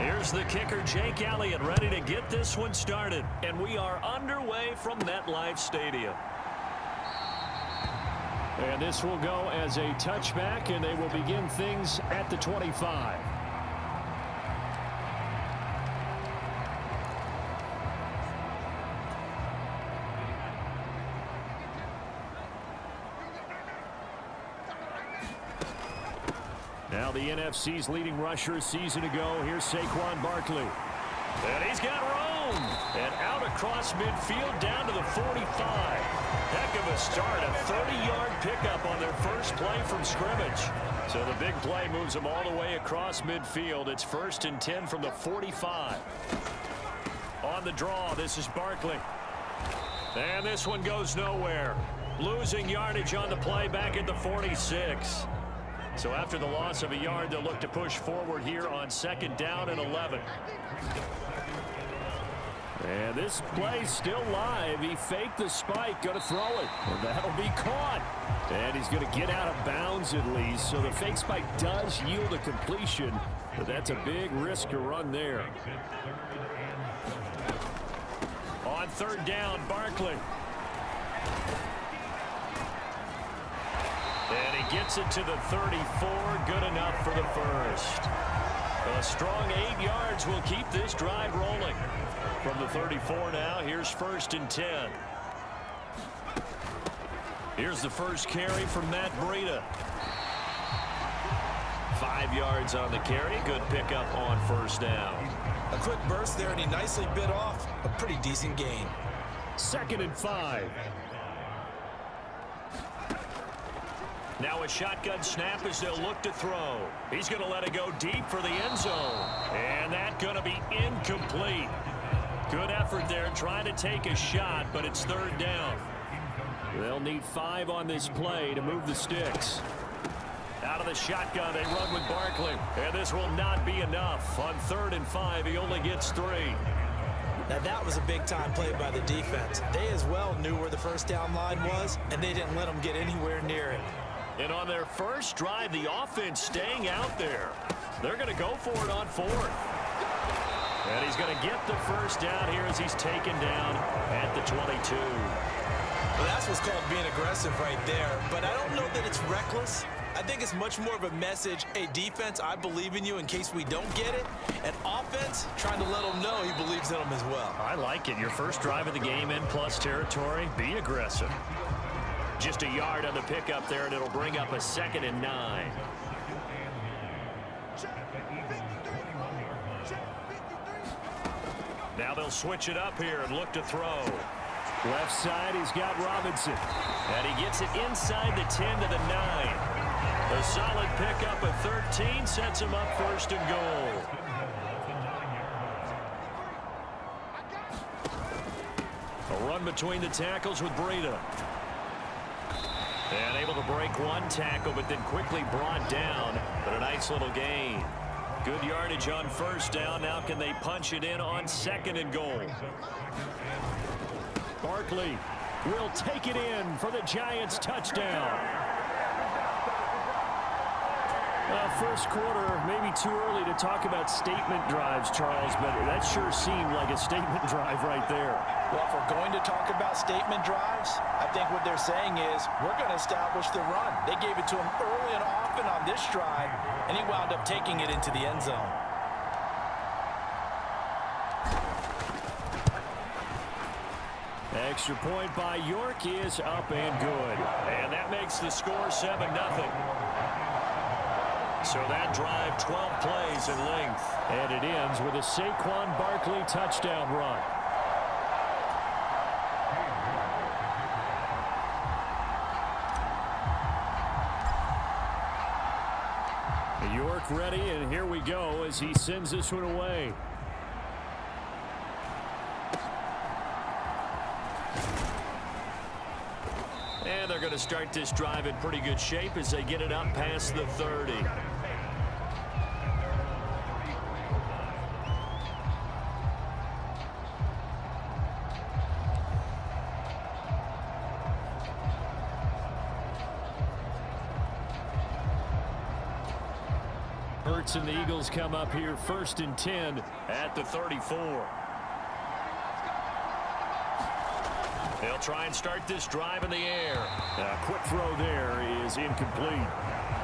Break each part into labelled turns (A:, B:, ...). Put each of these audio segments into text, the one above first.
A: Here's the kicker, Jake Elliott, ready to get this one started. And we are underway from MetLife Stadium.
B: And this will go as a touchback, and they will begin things at the 25. Now the NFC's leading rusher a season ago. Here's Saquon Barkley.
A: And he's got room. And out across midfield down to the 45. Heck of a start. A 30-yard pickup on their first play from scrimmage. So the big play moves them all the way across midfield. It's 1st and 10 from the 45. On the draw, this is Barkley. And this one goes nowhere. Losing yardage on the play back at the 46. So after the loss of a yard, they'll look to push forward here on 2nd down and 11.
B: And this play's still live. He faked the spike, going to throw it. And that'll be caught. And he's going to get out of bounds at least. So the fake spike does yield a completion, but that's a big risk to run there.
A: On 3rd down, Barkley. And he gets it to the 34. Good enough for the first. A strong 8 yards will keep this drive rolling. From the 34 now, here's 1st and 10. Here's the first carry from Matt Breida. 5 yards on the carry. Good pickup on 1st down.
C: A quick burst there, and he nicely bit off a pretty decent gain.
B: 2nd and 5.
A: Now a shotgun snap as they'll look to throw. He's going to let it go deep for the end zone. And that's going to be incomplete. Good effort there trying to take a shot, but it's 3rd down.
B: They'll need 5 on this play to move the sticks.
A: Out of the shotgun, they run with Barkley. And this will not be enough. On 3rd and 5, he only gets 3.
C: Now that was a big-time play by the defense. They as well knew where the 1st down line was, and they didn't let them get anywhere near it.
A: And on their first drive, the offense staying out there. They're going to go for it on 4th. And he's going to get the 1st down here as he's taken down at the 22.
C: Well, that's what's called being aggressive right there. But I don't know that it's reckless. I think it's much more of a message, hey, defense, I believe in you in case we don't get it. And offense, trying to let them know he believes in them as well.
A: I like it. Your first drive of the game in plus territory, be aggressive. Just a yard on the pickup there, and it'll bring up a 2nd and 9. Now they'll switch it up here and look to throw.
B: Left side, he's got Robinson.
A: And he gets it inside the 10 to the 9. A solid pickup of 13 sets him up 1st and goal. A run between the tackles with Breida. And able to break one tackle, but then quickly brought down. But a nice little gain. Good yardage on 1st down. Now can they punch it in on 2nd and goal?
B: Barkley will take it in for the Giants touchdown. First quarter, maybe too early to talk about statement drives, Charles, but that sure seemed like a statement drive right there.
C: Well, if we're going to talk about statement drives, I think what they're saying is we're going to establish the run. They gave it to him early and often on this drive, and he wound up taking it into the end zone.
A: Extra point by York is up and good. And that makes the score 7-0. So that drive, 12 plays in length.
B: And it ends with a Saquon Barkley touchdown run. York ready, and here we go as he sends this one away.
A: And they're going to start this drive in pretty good shape as they get it up past the 30.
B: Hurts and the Eagles come up here 1st and 10
A: at the 34. They'll try and start this drive in the air.
B: A quick throw there is incomplete.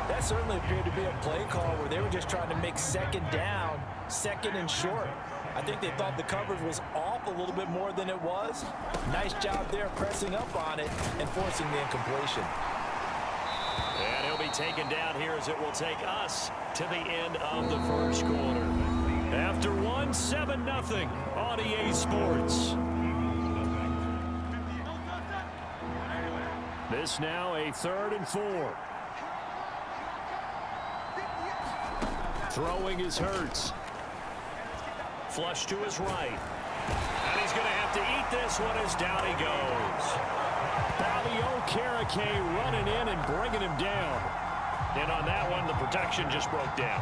C: That certainly appeared to be a play call where they were just trying to make second down, second and short. I think they thought the coverage was off a little bit more than it was. Nice job there pressing up on it and forcing the incompletion.
A: And he'll be taken down here as it will take us to the end of the first quarter. After 7-0 on EA Sports.
B: This now a 3rd and 4. Throwing is Hurts.
A: Flush to his right. And he's going to have to eat this one as down he goes.
B: Bobby Okereke running in and bringing him down.
A: And on that one, the protection just broke down.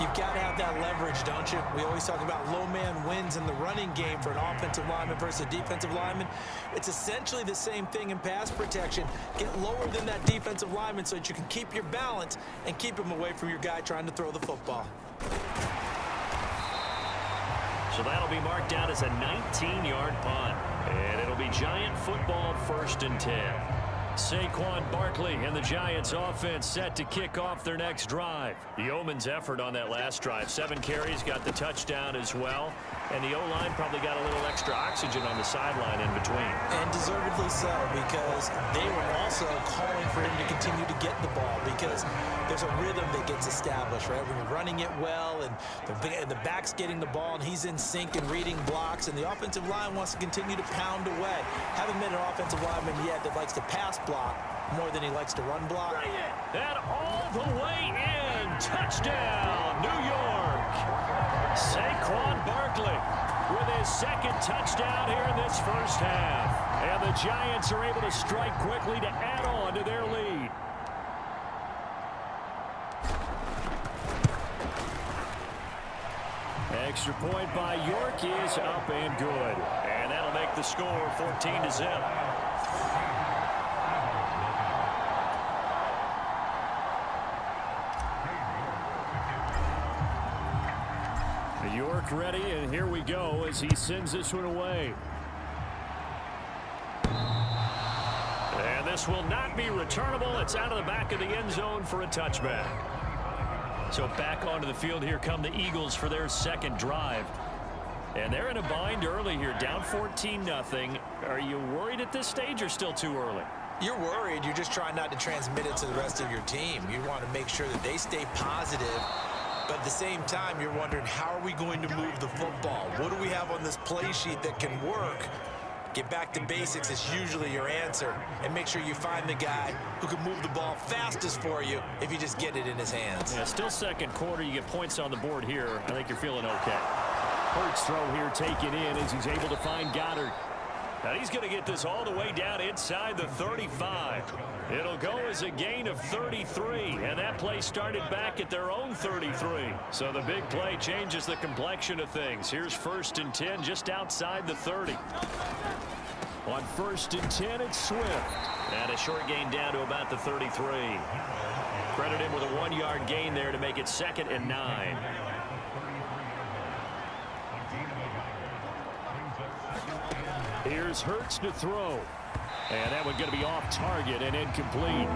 C: You've got to have that leverage, don't you? We always talk about low man wins in the running game for an offensive lineman versus a defensive lineman. It's essentially the same thing in pass protection. Get lower than that defensive lineman so that you can keep your balance and keep him away from your guy trying to throw the football.
A: So that'll be marked down as a 19-yard punt. And it'll be Giant football 1st and 10.
B: Saquon Barkley and the Giants offense set to kick off their next drive.
A: Yeoman's effort on that last drive. 7 carries, got the touchdown as well. And the O-line probably got a little extra oxygen on the sideline in between.
C: And deservedly so, because they were also calling for him to continue to get the ball, because there's a rhythm that gets established, right? When you're running it well and the back's getting the ball and he's in sync and reading blocks, and the offensive line wants to continue to pound away. Haven't met an offensive lineman yet that likes to pass block more than he likes to run block.
A: And all the way in. Touchdown, New York. Saquon Barkley with his 2nd touchdown here in this first half.
B: And the Giants are able to strike quickly to add on to their lead. Extra point by York is up and good.
A: And that'll make the score 14-0.
B: York ready, and here we go as he sends this one away.
A: And this will not be returnable. It's out of the back of the end zone for a touchback. So back onto the field here come the Eagles for their 2nd drive. And they're in a bind early here, down 14-0. Are you worried at this stage or still too early?
C: You're worried. You're just trying not to transmit it to the rest of your team. You want to make sure that they stay positive. But at the same time, you're wondering, how are we going to move the football? What do we have on this play sheet that can work? Get back to basics is usually your answer. And make sure you find the guy who can move the ball fastest for you if you just get it in his hands.
B: Yeah, still 2nd quarter. You get points on the board here. I think you're feeling okay. Hurts throw here taken in as he's able to find Goddard.
A: Now he's going to get this all the way down inside the 35. It'll go as a gain of 33, and that play started back at their own 33. So the big play changes the complexion of things. Here's 1st and 10 just outside the 30.
B: On 1st and 10, it's Swift.
A: And a short gain down to about the 33. Credit him with a 1-yard gain there to make it 2nd and 9.
B: Here's Hurts to throw. And that one going to be off target and incomplete.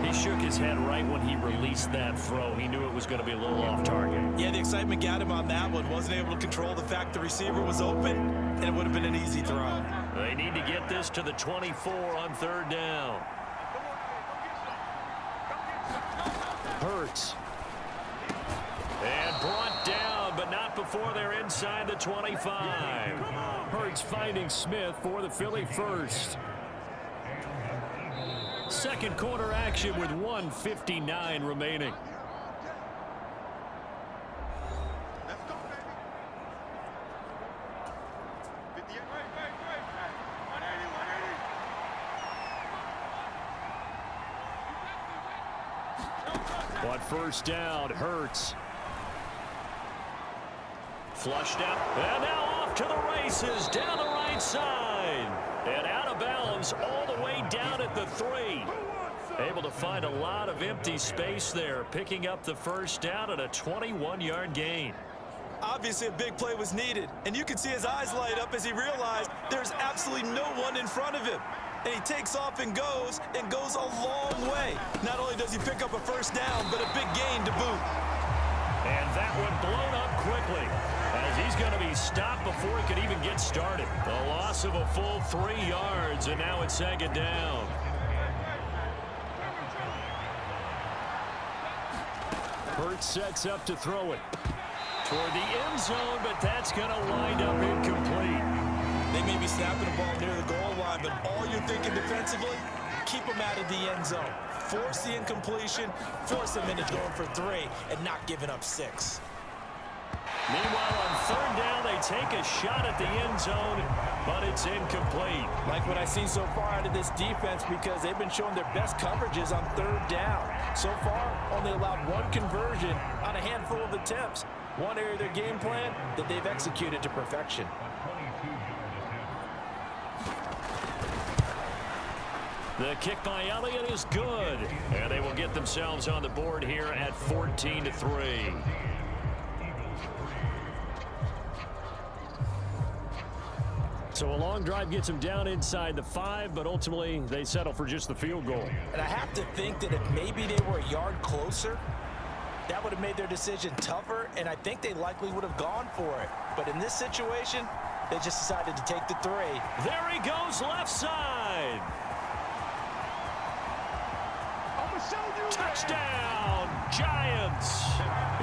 A: He shook his head right when he released that throw. He knew it was going to be a little off target.
C: Yeah, the excitement got him on that one. Wasn't able to control the fact the receiver was open, and it would have been an easy throw.
A: They need to get this to the 24 on 3rd down.
B: Hurts.
A: And brought down, but not before they're inside the 25.
B: Hurts finding Smith for the Philly first. 2nd quarter action with 1:59 remaining. On 1st down, Hurts.
A: Flushed out, and now off to the races down the right side. And out of bounds all the way down at the 3. Able to find a lot of empty space there, picking up the first down at a 21-yard gain.
C: Obviously, a big play was needed, and you can see his eyes light up as he realized there's absolutely no one in front of him. And he takes off and goes a long way. Not only does he pick up a first down, but a big gain to boot.
A: And that one blown up quickly, as he's going to be stopped before he could even get started. The loss of a full 3 yards, and now it's second down.
B: Hurts sets up to throw it
A: Toward the end zone, but that's going to wind up incomplete.
C: They may be snapping the ball near the goal line, but all you're thinking defensively, keep them out of the end zone. Force the incompletion, force them into going for 3, and not giving up 6.
A: Meanwhile, on third down, they take a shot at the end zone, but it's incomplete.
C: Like what I've seen so far out of this defense, because they've been showing their best coverages on third down. So far, only allowed 1 conversion on a handful of attempts. One area of their game plan that they've executed to perfection.
A: The kick by Elliott is good, and they will get themselves on the board here at 14-3.
B: So a long drive gets them down inside the 5, but ultimately they settle for just the field goal.
C: And I have to think that if maybe they were a yard closer, that would have made their decision tougher, and I think they likely would have gone for it. But in this situation, they just decided to take the 3.
A: There he goes, left side. Touchdown, Giants.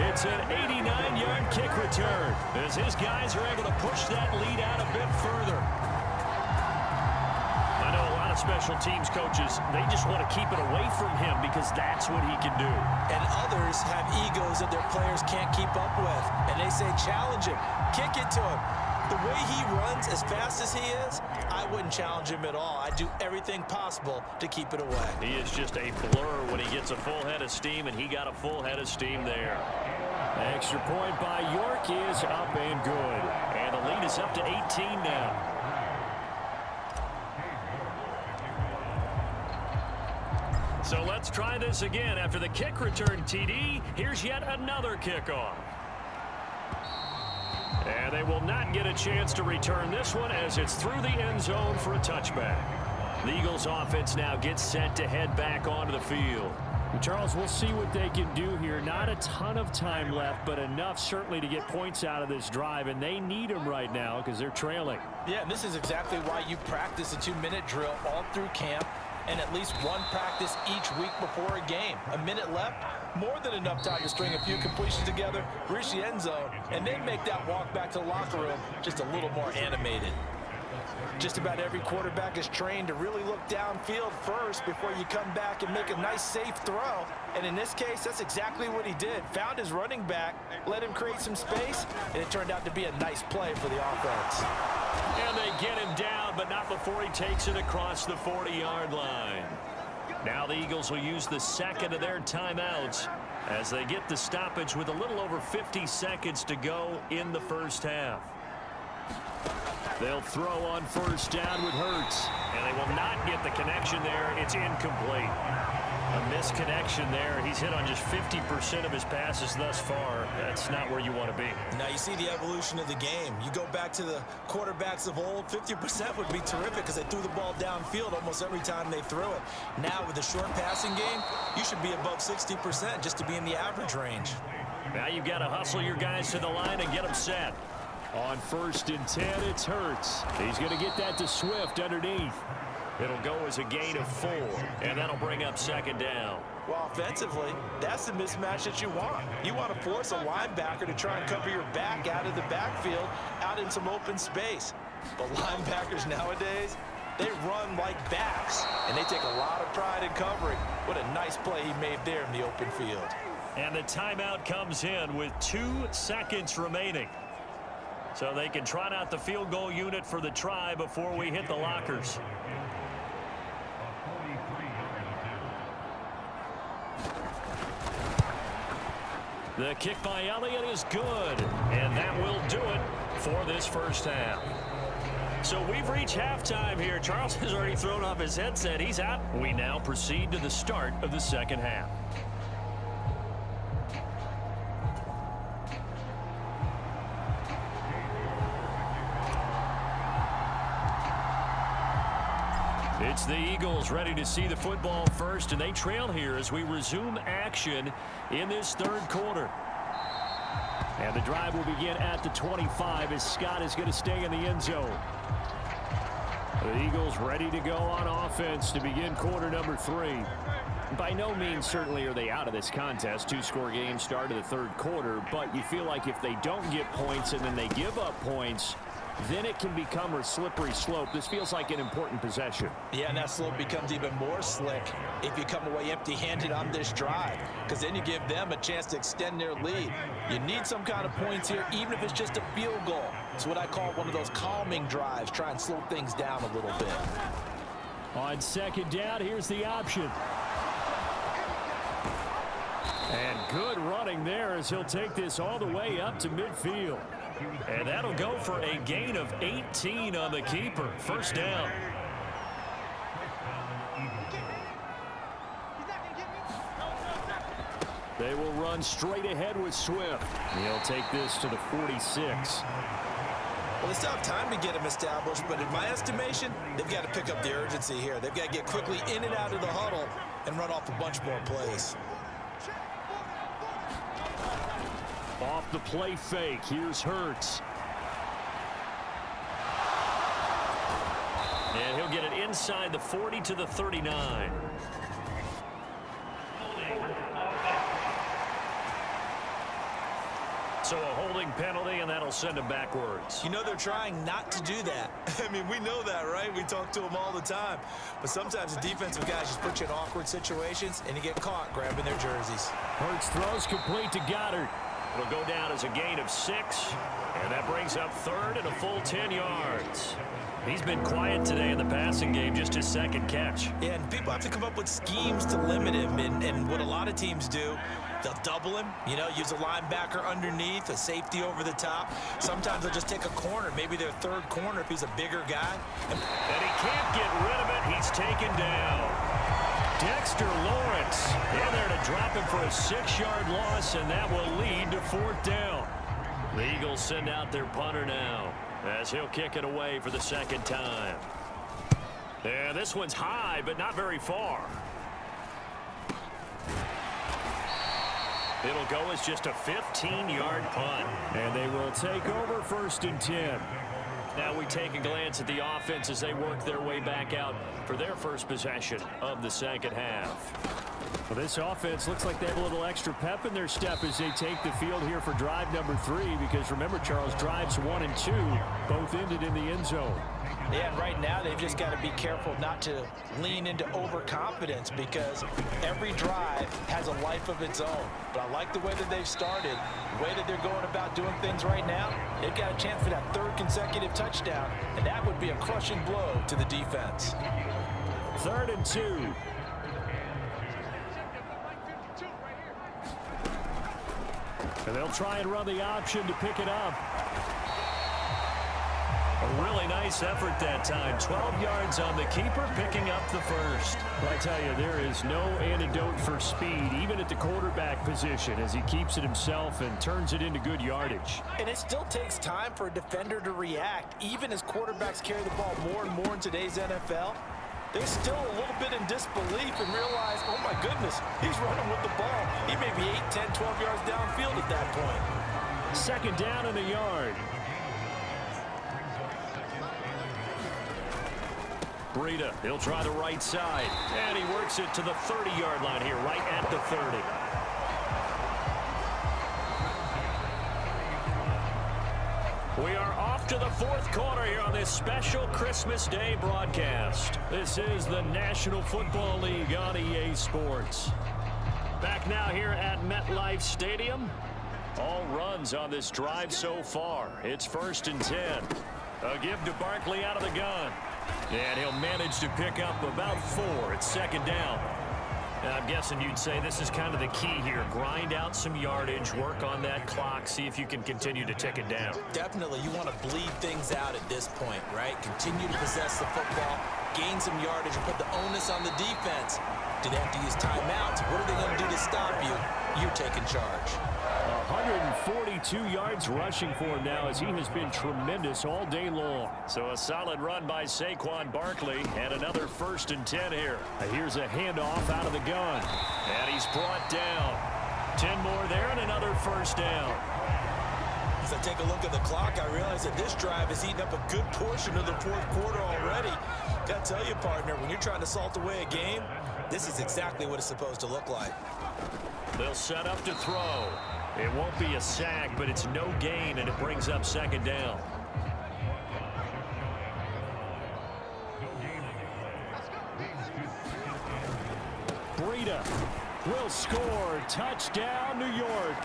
A: It's an 89-yard kick return as his guys are able to push that lead out a bit further. I know a lot of special teams coaches, they just want to keep it away from him because that's what he can do.
C: And others have egos that their players can't keep up with, and they say challenge him, kick it to him. The way he runs as fast as he is, I wouldn't challenge him at all. I'd do everything possible to keep it away.
A: He is just a blur when he gets a full head of steam, and he got a full head of steam there.
B: Extra point by York is up and good.
A: And the lead is up to 18 now. So let's try this again. After the kick return TD, here's yet another kickoff. And they will not get a chance to return this one as it's through the end zone for a touchback. The Eagles offense now gets set to head back onto the field.
B: Charles, we'll see what they can do here. Not a ton of time left, but enough certainly to get points out of this drive, and they need them right now because they're trailing.
C: Yeah, and this is exactly why you practice a 2-minute drill all through camp and at least one practice each week before a game. A minute left, more than enough time to string a few completions together, reach the end zone, and then make that walk back to the locker room just a little more animated. Just about every quarterback is trained to really look downfield first before you come back and make a nice, safe throw. And in this case, that's exactly what he did. Found his running back, let him create some space, and it turned out to be a nice play for the offense.
A: And they get him down, but not before he takes it across the 40-yard line. Now the Eagles will use the second of their timeouts as they get the stoppage with a little over 50 seconds to go in the first half. They'll throw on first down with Hurts, and they will not get the connection there. It's incomplete. A misconnection there. He's hit on just 50% of his passes thus far. That's not where you want to be.
C: Now you see the evolution of the game. You go back to the quarterbacks of old, 50% would be terrific because they threw the ball downfield almost every time they threw it. Now with the short passing game, you should be above 60% just to be in the average range.
A: Now you've got to hustle your guys to the line and get them set.
B: On 1st and 10, it's Hurts. He's going to get that to Swift underneath.
A: It'll go as a gain of 4, and that'll bring up second down.
C: Well, offensively, that's the mismatch that you want. You want to force a linebacker to try and cover your back out of the backfield, out in some open space. But linebackers nowadays, they run like backs, and they take a lot of pride in covering. What a nice play he made there in the open field.
A: And the timeout comes in with 2 seconds remaining. So they can trot out the field goal unit for the try before we hit the lockers. The kick by Elliott is good, and that will do it for this first half. So we've reached halftime here. Charles has already thrown off his headset. He's out. We now proceed to the start of the second half. It's the Eagles ready to see the football first, and they trail here as we resume action in this third quarter. And the drive will begin at the 25 as Scott is going to stay in the end zone. The Eagles ready to go on offense to begin quarter number 3. By no means certainly are they out of this contest. 2-score game start of the third quarter, but you feel like if they don't get points and then they give up points, then it can become a slippery slope. This feels like an important possession.
C: Yeah, and that slope becomes even more slick if you come away empty-handed on this drive, because then you give them a chance to extend their lead. You need some kind of points here, even if it's just a field goal. It's what I call one of those calming drives. Try and slow things down a little bit.
B: On second down, here's the option. And good running there as he'll take this all the way up to midfield.
A: And that'll go for a gain of 18 on the keeper. First down.
B: They will run straight ahead with Swift. He'll take this to the 46.
C: Well, they still have time to get him established, but in my estimation, they've got to pick up the urgency here. They've got to get quickly in and out of the huddle and run off a bunch more plays.
B: Off the play fake, here's Hurts.
A: And he'll get it inside the 40 to the 39. So a holding penalty, and that'll send him backwards.
C: You know they're trying not to do that. I mean, we know that, right? We talk to them all the time. But sometimes the defensive guys just put you in awkward situations, and you get caught grabbing their jerseys.
B: Hurts throws complete to Goddard.
A: It'll go down as a gain of 6, and that brings up third and a full 10 yards. He's been quiet today in the passing game, just his second catch.
C: Yeah, and people have to come up with schemes to limit him, and what a lot of teams do, they'll double him, you know, use a linebacker underneath, a safety over the top. Sometimes they'll just take a corner, maybe their third corner if he's a bigger guy.
A: And he can't get rid of it. He's taken down. Dexter Lawrence in there to drop him for a 6-yard loss, and that will lead to fourth down. The Eagles send out their punter now as he'll kick it away for the second time. Yeah, this one's high, but not very far. It'll go as just a 15-yard punt.
B: And they will take over first and 10.
A: Now we take a glance at the offense as they work their way back out for their first possession of the second half.
B: Well, this offense looks like they have a little extra pep in their step as they take the field here for drive number 3, because remember, Charles, drives 1 and 2 both ended in the end zone.
C: Yeah, and right now they've just got to be careful not to lean into overconfidence, because every drive has a life of its own. But I like the way that they've started, the way that they're going about doing things right now. They've got a chance for that third consecutive touchdown, and that would be a crushing blow to the defense.
B: 3rd and 2. And they'll try and run the option to pick it up.
A: A really nice effort that time. 12 yards on the keeper, picking up the first.
B: Well, I tell you, there is no antidote for speed, even at the quarterback position, as he keeps it himself and turns it into good yardage.
C: And it still takes time for a defender to react. Even as quarterbacks carry the ball more and more in today's NFL, they're still a little bit in disbelief and realize, oh my goodness, he's running with the ball. He may be 8, 10, 12 yards downfield at that point.
B: Second down and a yard.
A: Breida, he'll try the right side, and he works it to the 30-yard line here, right at the 30. We are off to the fourth quarter here on this special Christmas Day broadcast. This is the National Football League on EA Sports. Back now here at MetLife Stadium. All runs on this drive so far. It's 1st and 10. A give to Barkley out of the gun. And he'll manage to pick up about 4. It's second down. I'm guessing you'd say this is kind of the key here. Grind out some yardage, work on that clock, see if you can continue to tick it down.
C: Definitely, you want to bleed things out at this point, right? Continue to possess the football, gain some yardage, and put the onus on the defense. Do they have to use timeouts? What are they going to do to stop you? You're taking charge.
B: 142 yards rushing for him now as he has been tremendous all day long.
A: So a solid run by Saquon Barkley and another 1st and 10 here.
B: Here's a handoff out of the gun.
A: And he's brought down. 10 more there and another 1st down.
C: As I take a look at the clock, I realize that this drive has eaten up a good portion of the 4th quarter already. Got to tell you, partner, when you're trying to salt away a game, this is exactly what it's supposed to look like.
A: They'll set up to throw. It won't be a sack, but it's no gain, and it brings up 2nd down.
B: Breida will score. Touchdown, New York.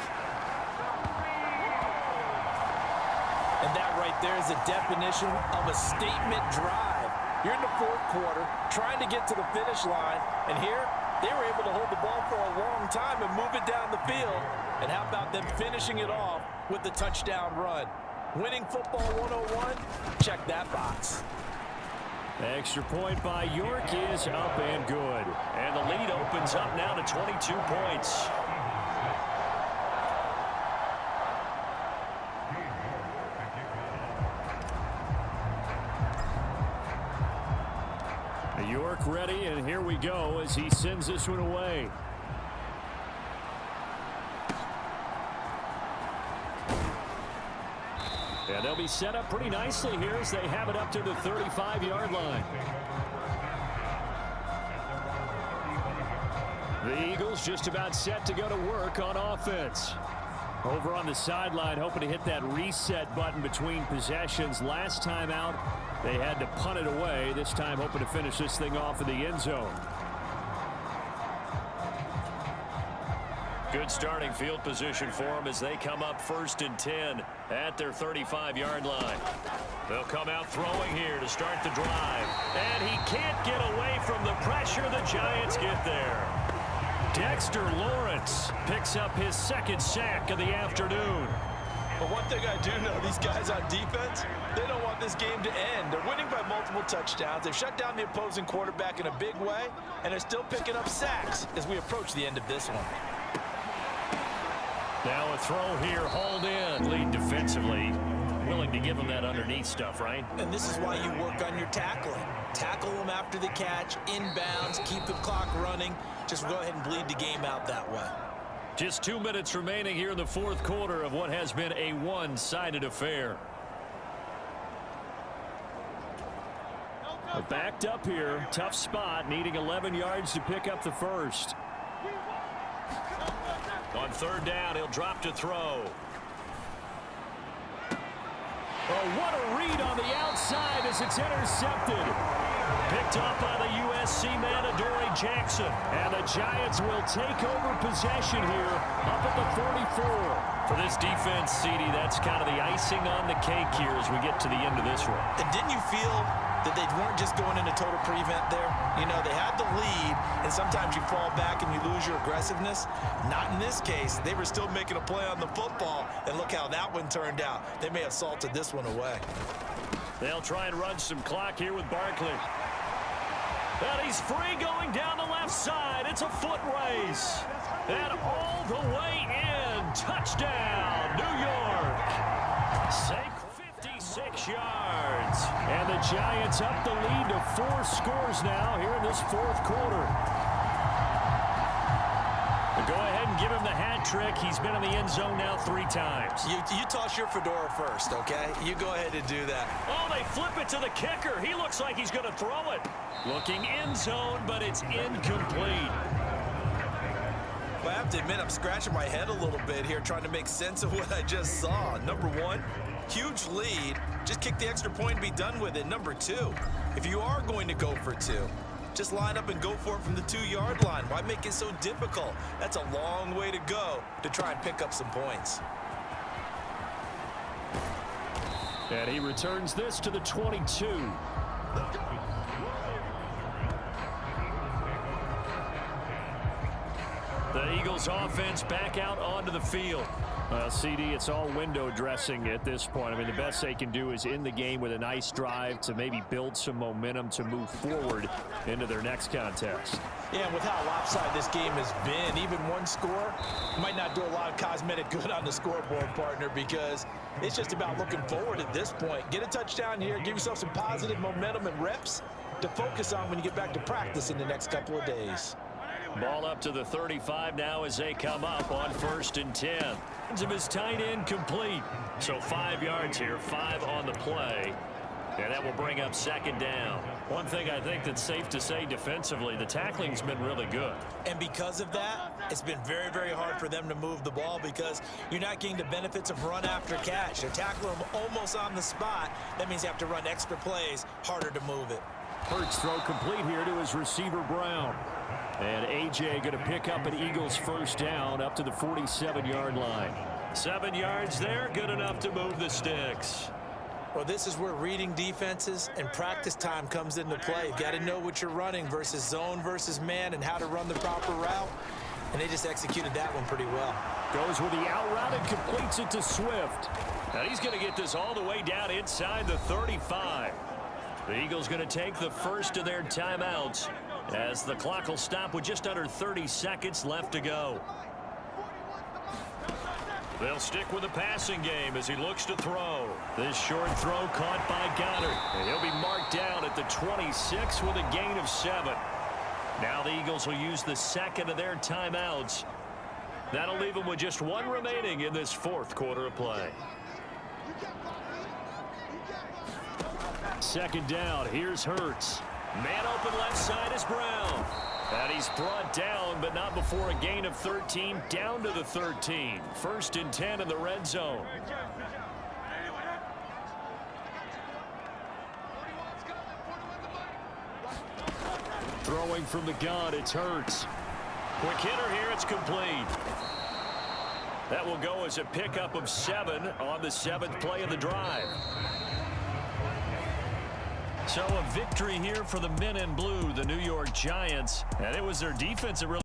C: And that right there is a definition of a statement drive. You're in the 4th quarter, trying to get to the finish line, and here they were able to hold the ball for a long time and move it down the field. And how about them finishing it off with the touchdown run? Winning football 101, check that box.
B: Extra point by York is up and good.
A: And the lead opens up now to 22 points.
B: York ready, and here we go as he sends this one away. And they'll be set up pretty nicely here as they have it up to the 35-yard line. The Eagles just about set to go to work on offense. Over on the sideline, hoping to hit that reset button between possessions. Last time out, they had to punt it away. This time, hoping to finish this thing off in the end zone.
A: Good starting field position for them as they come up 1st and 10 at their 35-yard line. They'll come out throwing here to start the drive. And he can't get away from the pressure. The Giants get there. Dexter Lawrence picks up his 2nd sack of the afternoon.
C: But one thing I do know, these guys on defense, they don't want this game to end. They're winning by multiple touchdowns. They've shut down the opposing quarterback in a big way, and they're still picking up sacks as we approach the end of this one.
A: Now a throw here, hauled in. Lead defensively. Willing to give them that underneath stuff, right?
C: And this is why you work on your tackling. Tackle them after the catch, inbounds, keep the clock running. Just go ahead and bleed the game out that way.
A: Just 2 minutes remaining here in the 4th quarter of what has been a one-sided affair.
B: Backed up here, tough spot, needing 11 yards to pick up the 1st.
A: On 3rd down, he'll drop to throw.
B: Oh, what a read on the outside as it's intercepted.
A: Picked up by the USC man, Adoree Jackson.
B: And the Giants will take over possession here up at the 44.
A: For this defense, CD, that's kind of the icing on the cake here as we get to the end of this one.
C: And didn't you feel that they weren't just going into total prevent there? You know, they had the lead, and sometimes you fall back and you lose your aggressiveness. Not in this case. They were still making a play on the football, and look how that one turned out. They may have salted this one away.
A: They'll try and run some clock here with Barkley. And he's free going down the left side. It's a foot race. And all the way in. Touchdown, New York. Sake 56 yards.
B: And the Giants up the lead to 4 scores now here in this 4th quarter.
A: Go ahead and give him the hat trick. He's been in the end zone now 3 times.
C: You toss your fedora first, okay? You go ahead and do that.
A: Oh, they flip it to the kicker. He looks like he's going to throw it. Looking end zone, but it's incomplete.
C: Well, I have to admit, I'm scratching my head a little bit here trying to make sense of what I just saw. Number one, huge lead. Just kick the extra point and be done with it. Number two, if you are going to go for 2, just line up and go for it from the 2-yard line. Why make it so difficult? That's a long way to go to try and pick up some points.
B: And he returns this to the 22.
A: The Eagles offense back out onto the field.
B: CD, it's all window dressing at this point. I mean, the best they can do is in the game with a nice drive to maybe build some momentum to move forward into their next contest.
C: Yeah, and with how lopsided this game has been, even one score might not do a lot of cosmetic good on the scoreboard, partner, because it's just about looking forward at this point. Get a touchdown here, give yourself some positive momentum and reps to focus on when you get back to practice in the next couple of days.
A: Ball up to the 35 now as they come up on 1st and 10. Of his tight end complete. So 5 yards here, 5 on the play. And that will bring up 2nd down. One thing I think that's safe to say defensively, the tackling's been really good.
C: And because of that, it's been very, very hard for them to move the ball because you're not getting the benefits of run after catch. They're tackling them almost on the spot. That means you have to run extra plays, harder to move it.
B: Hurts throw complete here to his receiver Brown. And A.J. going to pick up an Eagles 1st down up to the 47-yard line.
A: 7 yards there, good enough to move the sticks.
C: Well, this is where reading defenses and practice time comes into play. You've got to know what you're running versus zone versus man and how to run the proper route. And they just executed that one pretty well.
B: Goes with the out route and completes it to Swift.
A: Now he's going to get this all the way down inside the 35. The Eagles going to take the first of their timeouts as the clock will stop with just under 30 seconds left to go. They'll stick with the passing game as he looks to throw. This short throw caught by Goddard. And he'll be marked down at the 26 with a gain of 7. Now the Eagles will use the second of their timeouts. That'll leave them with just 1 remaining in this 4th quarter of play.
B: 2nd down. Here's Hurts.
A: Man open left side is Brown. And he's brought down, but not before a gain of 13, down to the 13. 1st and 10 in the red zone.
B: Throwing from the gun, it's Hurts.
A: Quick hitter here, it's complete. That will go as a pickup of 7 on the 7th play of the drive. So a victory here for the men in blue, the New York Giants. And it was their defense that really